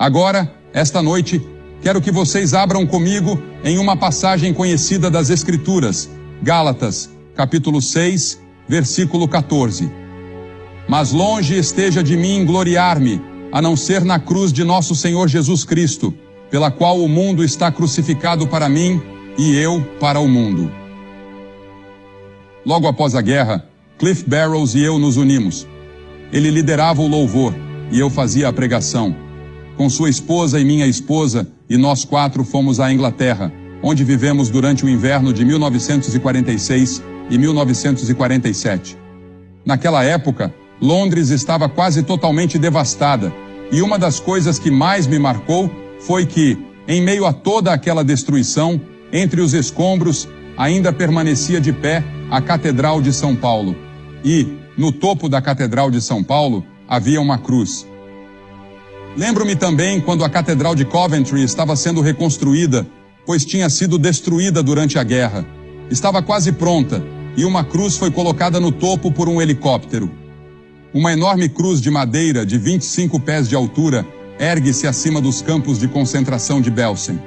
Agora, esta noite, quero que vocês abram comigo em uma passagem conhecida das Escrituras, Gálatas, capítulo 6, versículo 14. Mas longe esteja de mim gloriar-me, a não ser na cruz de nosso Senhor Jesus Cristo, pela qual o mundo está crucificado para mim e eu para o mundo. Logo após a guerra, Cliff Barrows e eu nos unimos. Ele liderava o louvor e eu fazia a pregação. Com sua esposa e minha esposa, e nós 4 fomos à Inglaterra, onde vivemos durante o inverno de 1946 e 1947. Naquela época, Londres estava quase totalmente devastada, e uma das coisas que mais me marcou foi que, em meio a toda aquela destruição, entre os escombros, ainda permanecia de pé a Catedral de São Paulo. E, no topo da Catedral de São Paulo, havia uma cruz. Lembro-me também quando a Catedral de Coventry estava sendo reconstruída, pois tinha sido destruída durante a guerra. Estava quase pronta, e uma cruz foi colocada no topo por um helicóptero. Uma enorme cruz de madeira de 25 pés de altura ergue-se acima dos campos de concentração de Belsen.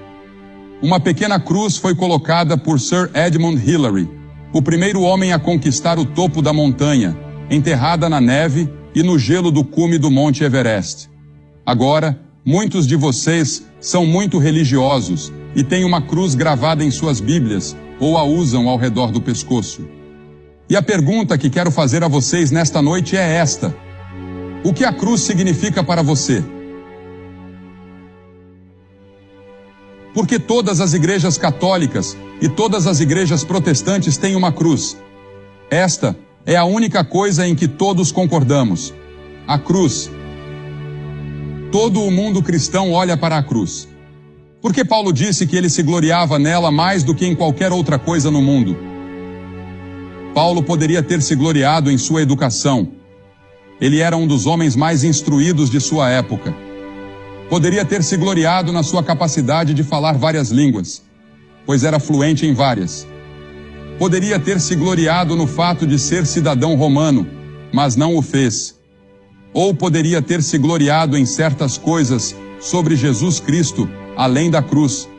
Uma pequena cruz foi colocada por Sir Edmund Hillary, o primeiro homem a conquistar o topo da montanha, enterrada na neve e no gelo do cume do Monte Everest. Agora, muitos de vocês são muito religiosos e têm uma cruz gravada em suas Bíblias ou a usam ao redor do pescoço. E a pergunta que quero fazer a vocês nesta noite é esta: o que a cruz significa para você? Porque todas as igrejas católicas e todas as igrejas protestantes têm uma cruz. Esta é a única coisa em que todos concordamos: a cruz. Todo o mundo cristão olha para a cruz. Porque Paulo disse que ele se gloriava nela mais do que em qualquer outra coisa no mundo. Paulo poderia ter se gloriado em sua educação. Ele era um dos homens mais instruídos de sua época. Poderia ter se gloriado na sua capacidade de falar várias línguas, pois era fluente em várias. Poderia ter se gloriado no fato de ser cidadão romano, mas não o fez. Ou poderia ter se gloriado em certas coisas sobre Jesus Cristo, além da cruz.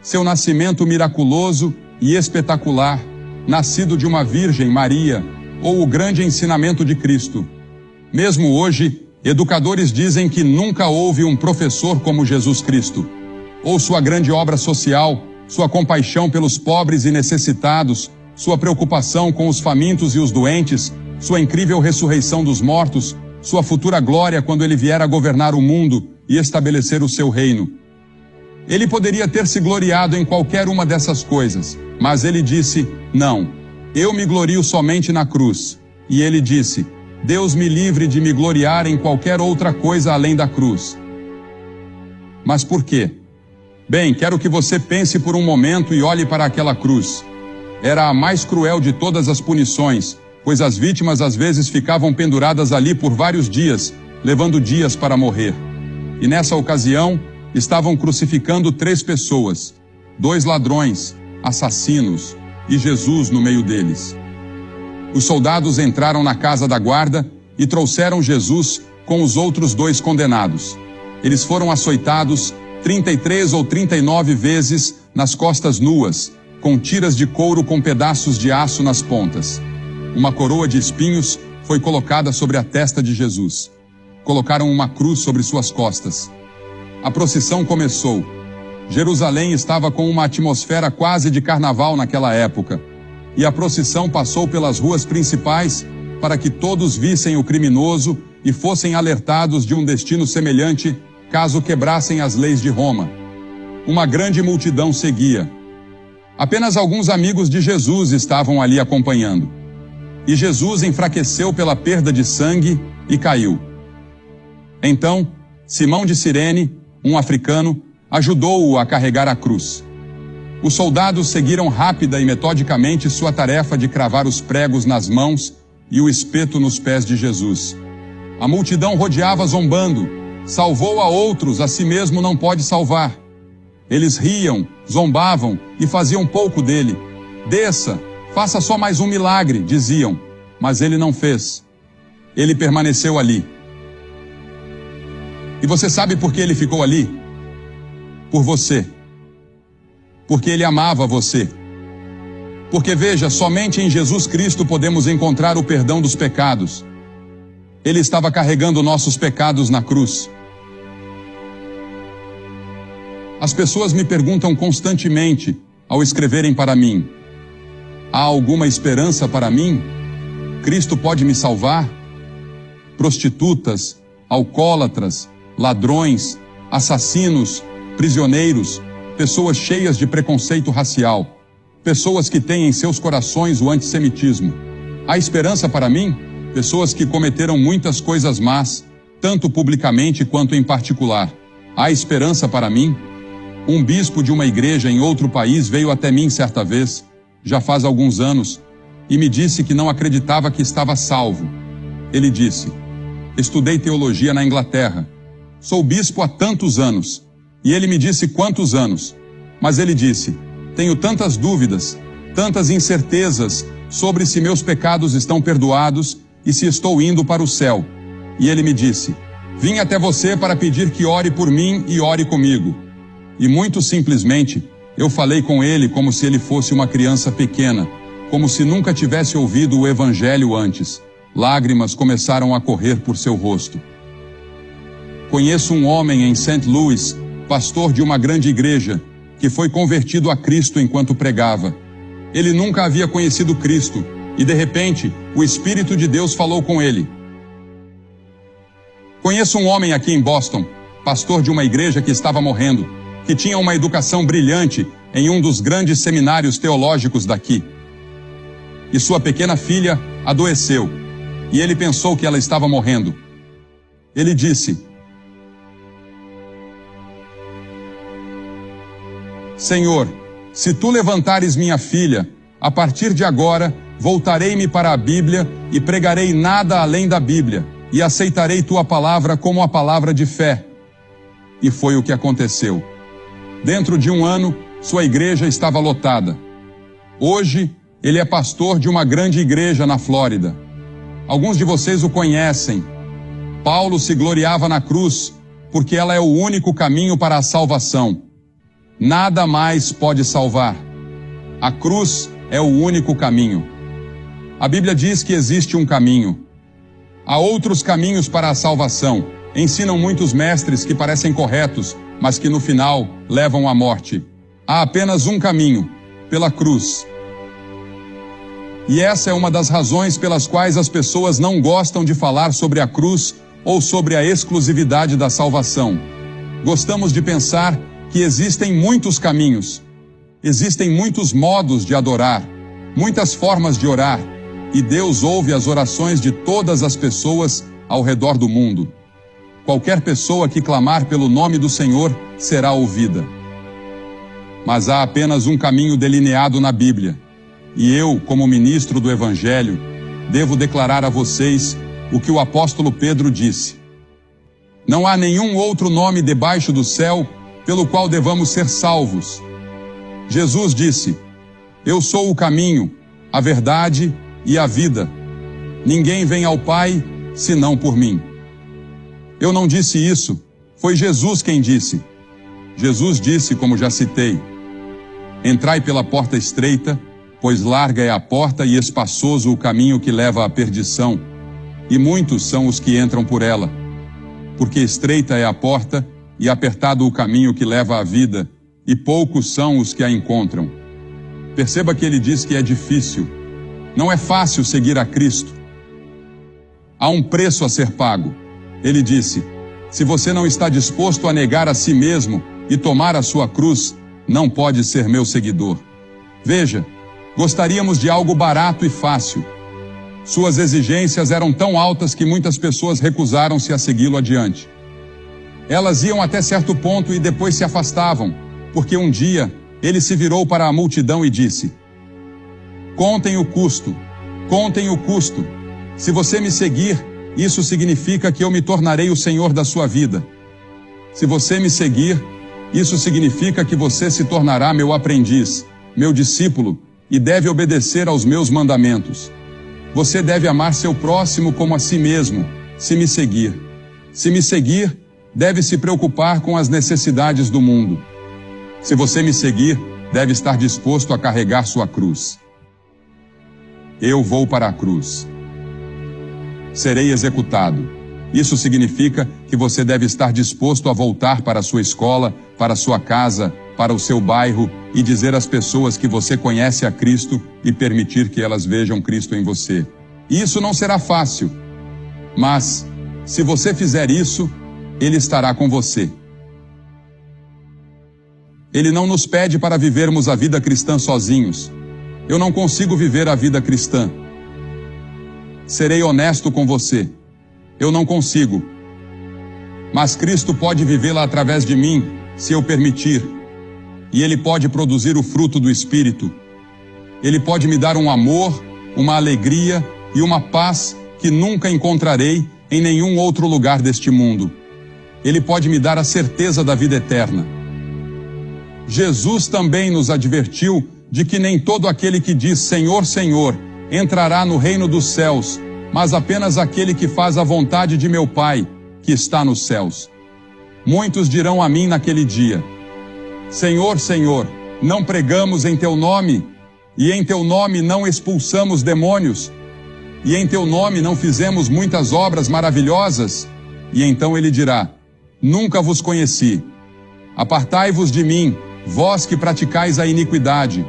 Seu nascimento miraculoso e espetacular, nascido de uma Virgem Maria, ou o grande ensinamento de Cristo. Mesmo hoje, educadores dizem que nunca houve um professor como Jesus Cristo. Ou sua grande obra social, sua compaixão pelos pobres e necessitados, sua preocupação com os famintos e os doentes, sua incrível ressurreição dos mortos, sua futura glória quando ele vier a governar o mundo e estabelecer o seu reino. Ele poderia ter se gloriado em qualquer uma dessas coisas, mas ele disse: não, eu me glorio somente na cruz. E ele disse: Deus me livre de me gloriar em qualquer outra coisa além da cruz. Mas por quê? Bem, quero que você pense por um momento e olhe para aquela cruz. Era a mais cruel de todas as punições, pois as vítimas às vezes ficavam penduradas ali por vários dias, levando dias para morrer. E nessa ocasião, estavam crucificando 3 pessoas, 2 ladrões, assassinos, e Jesus no meio deles. Os soldados entraram na casa da guarda e trouxeram Jesus com os outros 2 condenados. Eles foram açoitados 33 ou 39 vezes nas costas nuas, com tiras de couro com pedaços de aço nas pontas. Uma coroa de espinhos foi colocada sobre a testa de Jesus. Colocaram uma cruz sobre suas costas. A procissão começou. Jerusalém estava com uma atmosfera quase de carnaval naquela época. E a procissão passou pelas ruas principais para que todos vissem o criminoso e fossem alertados de um destino semelhante caso quebrassem as leis de Roma. Uma grande multidão seguia. Apenas alguns amigos de Jesus estavam ali acompanhando. E Jesus enfraqueceu pela perda de sangue e caiu. Então, Simão de Cirene, um africano, ajudou-o a carregar a cruz. Os soldados seguiram rápida e metodicamente sua tarefa de cravar os pregos nas mãos e o espeto nos pés de Jesus. A multidão rodeava zombando: salvou a outros, a si mesmo não pode salvar. Eles riam, zombavam e faziam pouco dele. Desça, faça só mais um milagre, diziam, mas ele não fez. Ele permaneceu ali. E você sabe por que ele ficou ali? Por você. Porque ele amava você. Porque veja, somente em Jesus Cristo podemos encontrar o perdão dos pecados. Ele estava carregando nossos pecados na cruz. As pessoas me perguntam constantemente, ao escreverem para mim: há alguma esperança para mim? Cristo pode me salvar? Prostitutas, alcoólatras, ladrões, assassinos, prisioneiros, pessoas cheias de preconceito racial, pessoas que têm em seus corações o antissemitismo. Há esperança para mim? Pessoas que cometeram muitas coisas más, tanto publicamente quanto em particular. Há esperança para mim? Um bispo de uma igreja em outro país veio até mim certa vez, já faz alguns anos, e me disse que não acreditava que estava salvo. Ele disse: estudei teologia na Inglaterra. Sou bispo há tantos anos. E ele me disse quantos anos. Mas ele disse: tenho tantas dúvidas, tantas incertezas sobre se meus pecados estão perdoados e se estou indo para o céu. E ele me disse: vim até você para pedir que ore por mim e ore comigo. E muito simplesmente, eu falei com ele como se ele fosse uma criança pequena, como se nunca tivesse ouvido o Evangelho antes. Lágrimas começaram a correr por seu rosto. Conheço um homem em St. Louis, pastor de uma grande igreja, que foi convertido a Cristo enquanto pregava. Ele nunca havia conhecido Cristo, e de repente, o Espírito de Deus falou com ele. Conheço um homem aqui em Boston, pastor de uma igreja que estava morrendo, que tinha uma educação brilhante em um dos grandes seminários teológicos daqui. E sua pequena filha adoeceu, e ele pensou que ela estava morrendo. Ele disse: Senhor, se tu levantares minha filha, a partir de agora voltarei-me para a Bíblia e pregarei nada além da Bíblia, e aceitarei tua palavra como a palavra de fé. E foi o que aconteceu. Dentro de um ano, sua igreja estava lotada. Hoje, ele é pastor de uma grande igreja na Flórida. Alguns de vocês o conhecem. Paulo se gloriava na cruz, porque ela é o único caminho para a salvação. Nada mais pode salvar. A cruz é o único caminho. A Bíblia diz que existe um caminho. Há outros caminhos para a salvação. Ensinam muitos mestres que parecem corretos, mas que no final levam à morte. Há apenas um caminho, pela cruz. E essa é uma das razões pelas quais as pessoas não gostam de falar sobre a cruz ou sobre a exclusividade da salvação. Gostamos de pensar que existem muitos caminhos, existem muitos modos de adorar, muitas formas de orar, e Deus ouve as orações de todas as pessoas ao redor do mundo. Qualquer pessoa que clamar pelo nome do Senhor será ouvida. Mas há apenas um caminho delineado na Bíblia, e eu, como ministro do Evangelho, devo declarar a vocês o que o apóstolo Pedro disse. Não há nenhum outro nome debaixo do céu pelo qual devamos ser salvos. Jesus disse: eu sou o caminho, a verdade e a vida. Ninguém vem ao Pai senão por mim. Eu não disse isso, foi Jesus quem disse. Jesus disse, como já citei: entrai pela porta estreita, pois larga é a porta e espaçoso o caminho que leva à perdição, e muitos são os que entram por ela. Porque estreita é a porta e apertado o caminho que leva à vida, e poucos são os que a encontram. Perceba que ele diz que é difícil. Não é fácil seguir a Cristo. Há um preço a ser pago. Ele disse: se você não está disposto a negar a si mesmo e tomar a sua cruz, não pode ser meu seguidor. Veja, gostaríamos de algo barato e fácil. Suas exigências eram tão altas que muitas pessoas recusaram-se a segui-lo adiante. Elas iam até certo ponto e depois se afastavam, porque um dia ele se virou para a multidão e disse: contem o custo, contem o custo. Se você me seguir, isso significa que eu me tornarei o Senhor da sua vida. Se você me seguir, isso significa que você se tornará meu aprendiz, meu discípulo, e deve obedecer aos meus mandamentos. Você deve amar seu próximo como a si mesmo, se me seguir. Se me seguir, deve se preocupar com as necessidades do mundo. Se você me seguir, deve estar disposto a carregar sua cruz. Eu vou para a cruz. Serei executado. Isso significa que você deve estar disposto a voltar para a sua escola, para a sua casa, para o seu bairro e dizer às pessoas que você conhece a Cristo e permitir que elas vejam Cristo em você. Isso não será fácil, mas se você fizer isso, Ele estará com você. Ele não nos pede para vivermos a vida cristã sozinhos. Eu não consigo viver a vida cristã. Serei honesto com você. Eu não consigo. Mas Cristo pode vivê-la através de mim, se eu permitir. E Ele pode produzir o fruto do Espírito. Ele pode me dar um amor, uma alegria e uma paz que nunca encontrarei em nenhum outro lugar deste mundo. Ele pode me dar a certeza da vida eterna. Jesus também nos advertiu de que nem todo aquele que diz Senhor, Senhor, entrará no reino dos céus, mas apenas aquele que faz a vontade de meu Pai, que está nos céus. Muitos dirão a mim naquele dia, Senhor, Senhor, não pregamos em Teu nome, e em Teu nome não expulsamos demônios, e em Teu nome não fizemos muitas obras maravilhosas? E então Ele dirá, nunca vos conheci. Apartai-vos de mim, vós que praticais a iniquidade.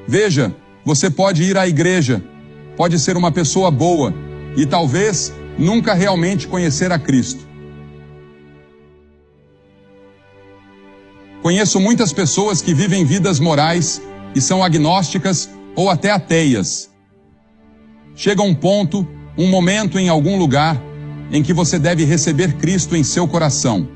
Veja, você pode ir à igreja, pode ser uma pessoa boa e talvez nunca realmente conhecer a Cristo. Conheço muitas pessoas que vivem vidas morais e são agnósticas ou até ateias. Chega um ponto, um momento em algum lugar, em que você deve receber Cristo em seu coração.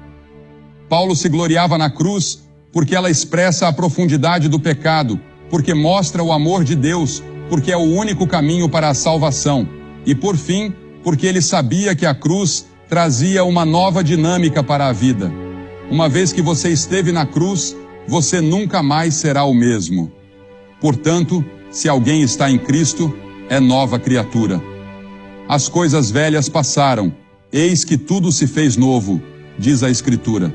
Paulo se gloriava na cruz porque ela expressa a profundidade do pecado, porque mostra o amor de Deus, porque é o único caminho para a salvação. E por fim, porque ele sabia que a cruz trazia uma nova dinâmica para a vida. Uma vez que você esteve na cruz, você nunca mais será o mesmo. Portanto, se alguém está em Cristo, é nova criatura. As coisas velhas passaram, eis que tudo se fez novo, diz a Escritura.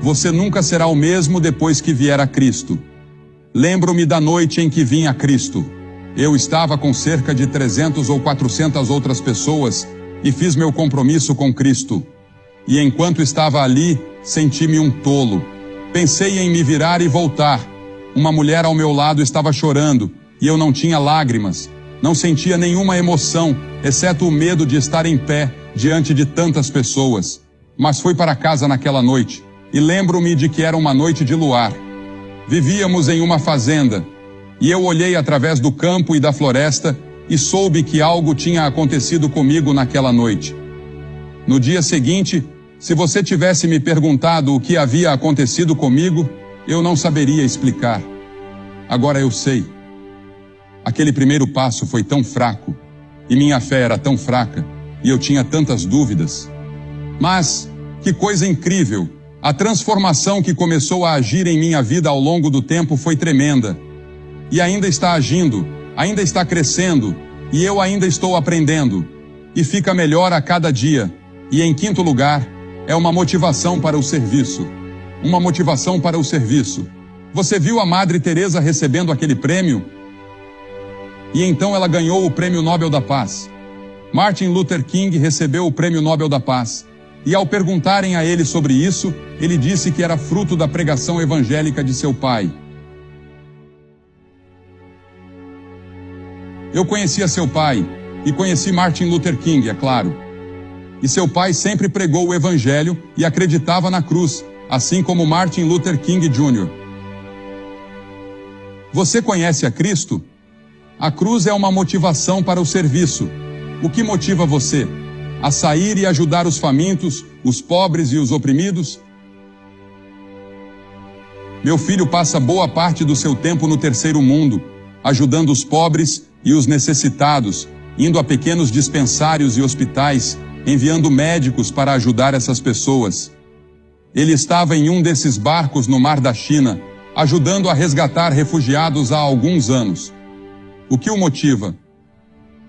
Você nunca será o mesmo depois que vier a Cristo. Lembro-me da noite em que vim a Cristo. Eu estava com cerca de 300 ou 400 outras pessoas e fiz meu compromisso com Cristo. E enquanto estava ali, senti-me um tolo. Pensei em me virar e voltar. Uma mulher ao meu lado estava chorando e eu não tinha lágrimas. Não sentia nenhuma emoção, exceto o medo de estar em pé diante de tantas pessoas. Mas fui para casa naquela noite e lembro-me de que era uma noite de luar. Vivíamos em uma fazenda, e eu olhei através do campo e da floresta e soube que algo tinha acontecido comigo naquela noite. No dia seguinte, se você tivesse me perguntado o que havia acontecido comigo, eu não saberia explicar. Agora eu sei. Aquele primeiro passo foi tão fraco, e minha fé era tão fraca, e eu tinha tantas dúvidas. Mas, que coisa incrível! A transformação que começou a agir em minha vida ao longo do tempo foi tremenda. E ainda está agindo, ainda está crescendo, e eu ainda estou aprendendo. E fica melhor a cada dia. E em quinto lugar, é uma motivação para o serviço. Uma motivação para o serviço. Você viu a Madre Teresa recebendo aquele prêmio? E então ela ganhou o Prêmio Nobel da Paz. Martin Luther King recebeu o Prêmio Nobel da Paz. E ao perguntarem a ele sobre isso, ele disse que era fruto da pregação evangélica de seu pai. Eu conhecia seu pai e conheci Martin Luther King, é claro. E seu pai sempre pregou o evangelho e acreditava na cruz, assim como Martin Luther King Jr. Você conhece a Cristo? A cruz é uma motivação para o serviço. O que motiva você? A sair e ajudar os famintos, os pobres e os oprimidos? Meu filho passa boa parte do seu tempo no terceiro mundo, ajudando os pobres e os necessitados, indo a pequenos dispensários e hospitais, enviando médicos para ajudar essas pessoas. Ele estava em um desses barcos no Mar da China, ajudando a resgatar refugiados há alguns anos. O que o motiva?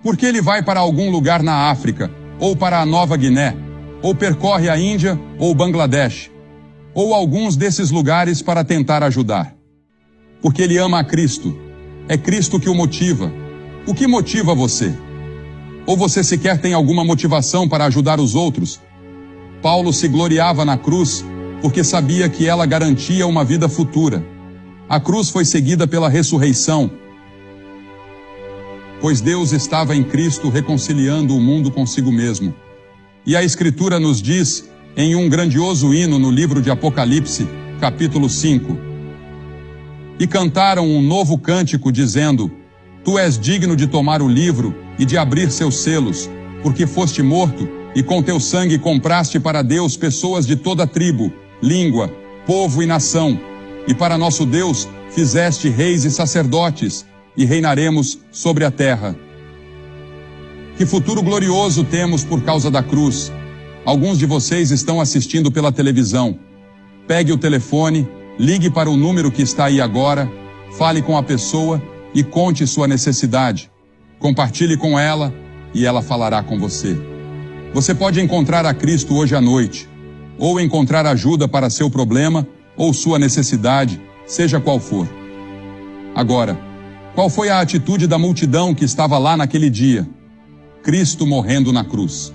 Por que ele vai para algum lugar na África, ou para a Nova Guiné, ou percorre a Índia ou o Bangladesh, ou alguns desses lugares para tentar ajudar. Porque ele ama a Cristo. É Cristo que o motiva. O que motiva você? Ou você sequer tem alguma motivação para ajudar os outros? Paulo se gloriava na cruz porque sabia que ela garantia uma vida futura. A cruz foi seguida pela ressurreição, pois Deus estava em Cristo reconciliando o mundo consigo mesmo. E a Escritura nos diz, em um grandioso hino no livro de Apocalipse, capítulo 5, e cantaram um novo cântico dizendo: Tu és digno de tomar o livro e de abrir seus selos, porque foste morto e com teu sangue compraste para Deus pessoas de toda tribo, língua, povo e nação, e para nosso Deus fizeste reis e sacerdotes, e reinaremos sobre a terra. Que futuro glorioso temos por causa da cruz. Alguns de vocês estão assistindo pela televisão. Pegue o telefone, ligue para o número que está aí agora, fale com a pessoa e conte sua necessidade. Compartilhe com ela e ela falará com você. Você pode encontrar a Cristo hoje à noite, ou encontrar ajuda para seu problema ou sua necessidade, seja qual for. Agora, qual foi a atitude da multidão que estava lá naquele dia? Cristo morrendo na cruz.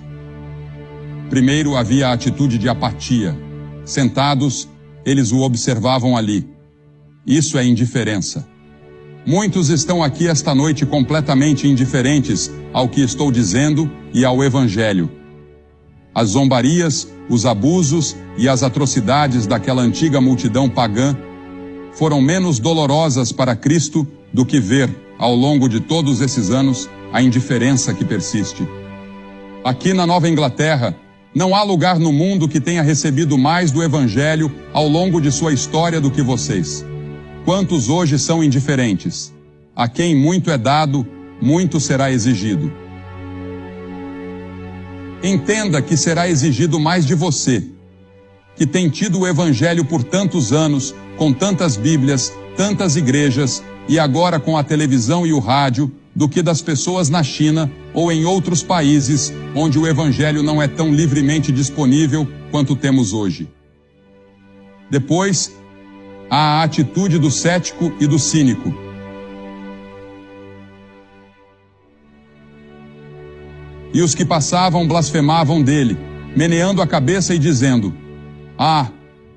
Primeiro havia a atitude de apatia. Sentados, eles o observavam ali. Isso é indiferença. Muitos estão aqui esta noite completamente indiferentes ao que estou dizendo e ao Evangelho. As zombarias, os abusos e as atrocidades daquela antiga multidão pagã foram menos dolorosas para Cristo do que ver, ao longo de todos esses anos, a indiferença que persiste. Aqui na Nova Inglaterra, não há lugar no mundo que tenha recebido mais do Evangelho ao longo de sua história do que vocês. Quantos hoje são indiferentes? A quem muito é dado, muito será exigido. Entenda que será exigido mais de você, que tem tido o Evangelho por tantos anos, com tantas Bíblias, tantas igrejas, e agora com a televisão e o rádio, do que das pessoas na China ou em outros países onde o Evangelho não é tão livremente disponível quanto temos hoje. Depois, há a atitude do cético e do cínico. E os que passavam blasfemavam dele, meneando a cabeça e dizendo: Ah,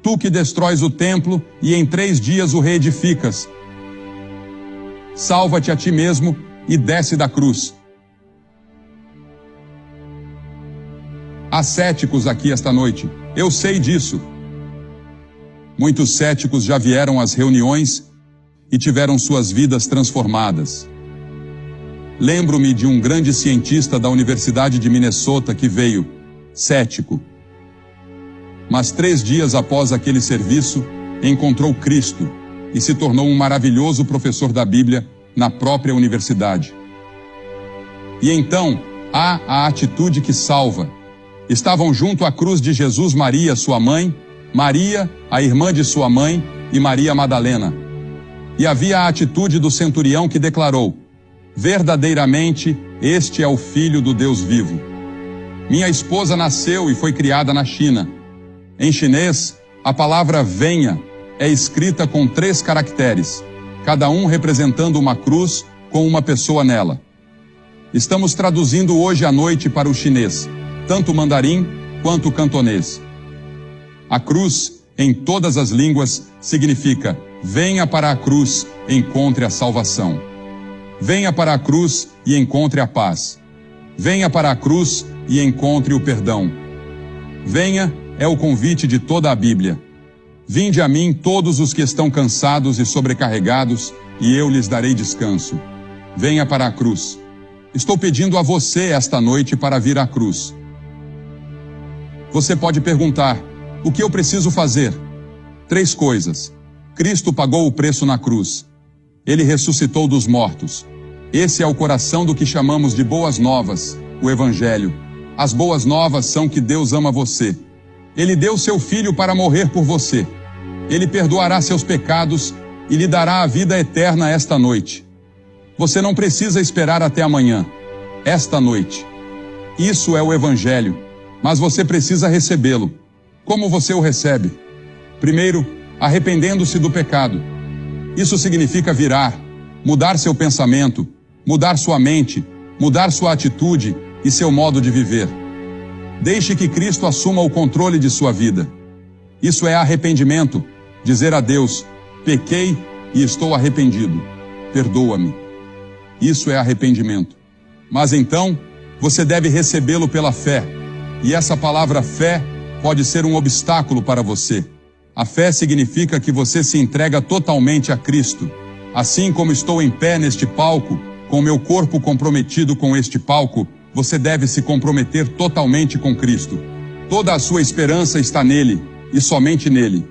tu que destróis o templo e em 3 dias o reedificas, salva-te a ti mesmo e desce da cruz. Há céticos aqui esta noite, eu sei disso. Muitos céticos já vieram às reuniões e tiveram suas vidas transformadas. Lembro-me de um grande cientista da Universidade de Minnesota que veio, cético. Mas 3 dias após aquele serviço, encontrou Cristo e se tornou um maravilhoso professor da Bíblia na própria universidade. E então, há a atitude que salva. Estavam junto à cruz de Jesus Maria, sua mãe, Maria, a irmã de sua mãe, e Maria Madalena. E havia a atitude do centurião que declarou: verdadeiramente, este é o Filho do Deus vivo. Minha esposa nasceu e foi criada na China. Em chinês, a palavra venha é escrita com 3 caracteres, cada um representando uma cruz com uma pessoa nela. Estamos traduzindo hoje à noite para o chinês, tanto o mandarim quanto o cantonês. A cruz, em todas as línguas, significa: venha para a cruz, encontre a salvação. Venha para a cruz e encontre a paz. Venha para a cruz e encontre o perdão. Venha é o convite de toda a Bíblia. Vinde a mim todos os que estão cansados e sobrecarregados, e eu lhes darei descanso. Venha para a cruz. Estou pedindo a você esta noite para vir à cruz. Você pode perguntar: o que eu preciso fazer? 3 coisas. Cristo pagou o preço na cruz. Ele ressuscitou dos mortos. Esse é o coração do que chamamos de boas novas, o Evangelho. As boas novas são que Deus ama você. Ele deu seu Filho para morrer por você. Ele perdoará seus pecados e lhe dará a vida eterna esta noite. Você não precisa esperar até amanhã. Esta noite. Isso é o Evangelho. mas você precisa recebê-lo. Como você o recebe? Primeiro, arrependendo-se do pecado. Isso significa virar, mudar seu pensamento, mudar sua mente, mudar sua atitude e seu modo de viver. Deixe que Cristo assuma o controle de sua vida. Isso é arrependimento, dizer a Deus: pequei e estou arrependido. Perdoa-me. Isso é arrependimento. Mas então, você deve recebê-lo pela fé. E essa palavra fé pode ser um obstáculo para você. A fé significa que você se entrega totalmente a Cristo. Assim como estou em pé neste palco, com meu corpo comprometido com este palco, você deve se comprometer totalmente com Cristo. Toda a sua esperança está nele, e somente nele.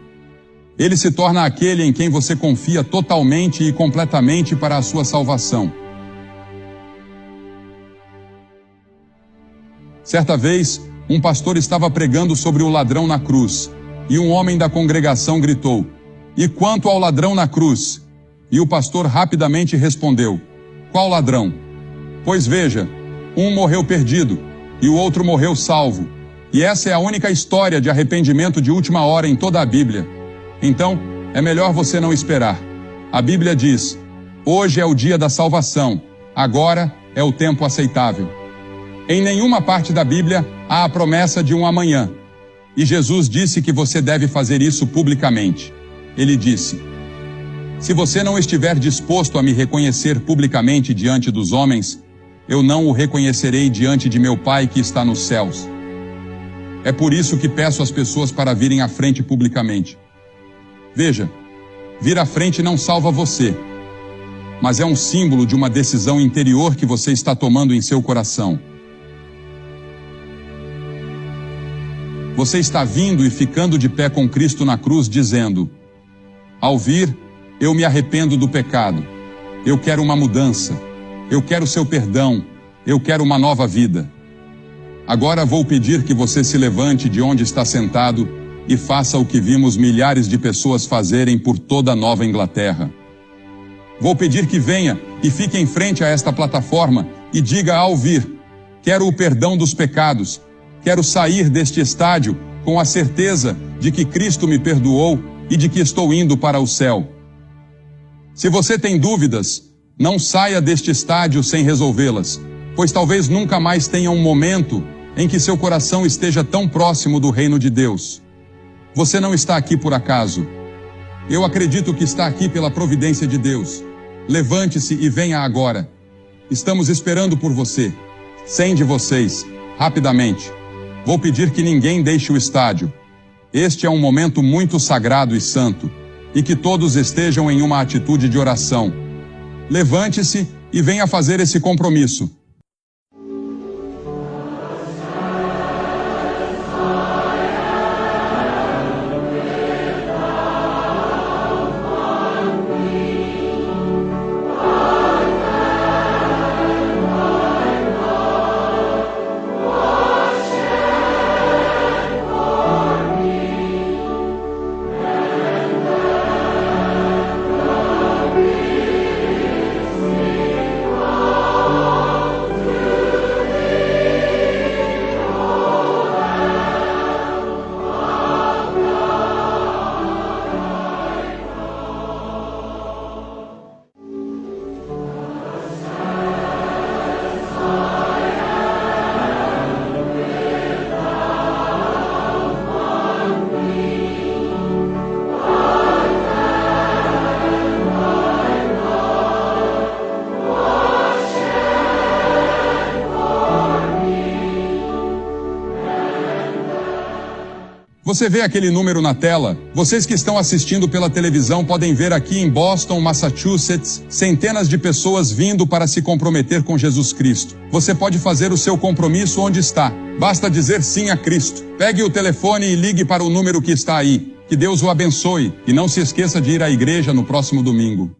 Ele se torna aquele em quem você confia totalmente e completamente para a sua salvação. Certa vez, um pastor estava pregando sobre o ladrão na cruz, e um homem da congregação gritou: "E quanto ao ladrão na cruz?" E o pastor rapidamente respondeu: "Qual ladrão? Pois veja, um morreu perdido, e o outro morreu salvo. E essa é a única história de arrependimento de última hora em toda a Bíblia. Então, é melhor você não esperar. A Bíblia diz: hoje é o dia da salvação, agora é o tempo aceitável." Em nenhuma parte da Bíblia há a promessa de um amanhã. E Jesus disse que você deve fazer isso publicamente. Ele disse: "Se você não estiver disposto a me reconhecer publicamente diante dos homens, eu não o reconhecerei diante de meu Pai que está nos céus." É por isso que peço às pessoas para virem à frente publicamente. Veja, vir à frente não salva você, mas é um símbolo de uma decisão interior que você está tomando em seu coração. Você está vindo e ficando de pé com Cristo na cruz, dizendo: ao vir, eu me arrependo do pecado. Eu quero uma mudança. Eu quero seu perdão. Eu quero uma nova vida. Agora vou pedir que você se levante de onde está sentado e faça o que vimos milhares de pessoas fazerem por toda a Nova Inglaterra. Vou pedir que venha e fique em frente a esta plataforma e diga ao vir: quero o perdão dos pecados. Quero sair deste estádio com a certeza de que Cristo me perdoou e de que estou indo para o céu. Se você tem dúvidas, não saia deste estádio sem resolvê-las, pois talvez nunca mais tenha um momento em que seu coração esteja tão próximo do reino de Deus. Você não está aqui por acaso. Eu acredito que está aqui pela providência de Deus. Levante-se e venha agora. Estamos esperando por você. 100 de vocês, rapidamente. Vou pedir que ninguém deixe o estádio. Este é um momento muito sagrado e santo, e que todos estejam em uma atitude de oração. Levante-se e venha fazer esse compromisso. Você vê aquele número na tela? Vocês que estão assistindo pela televisão podem ver aqui em Boston, Massachusetts, centenas de pessoas vindo para se comprometer com Jesus Cristo. Você pode fazer o seu compromisso onde está. Basta dizer sim a Cristo. Pegue o telefone e ligue para o número que está aí. Que Deus o abençoe e não se esqueça de ir à igreja no próximo domingo.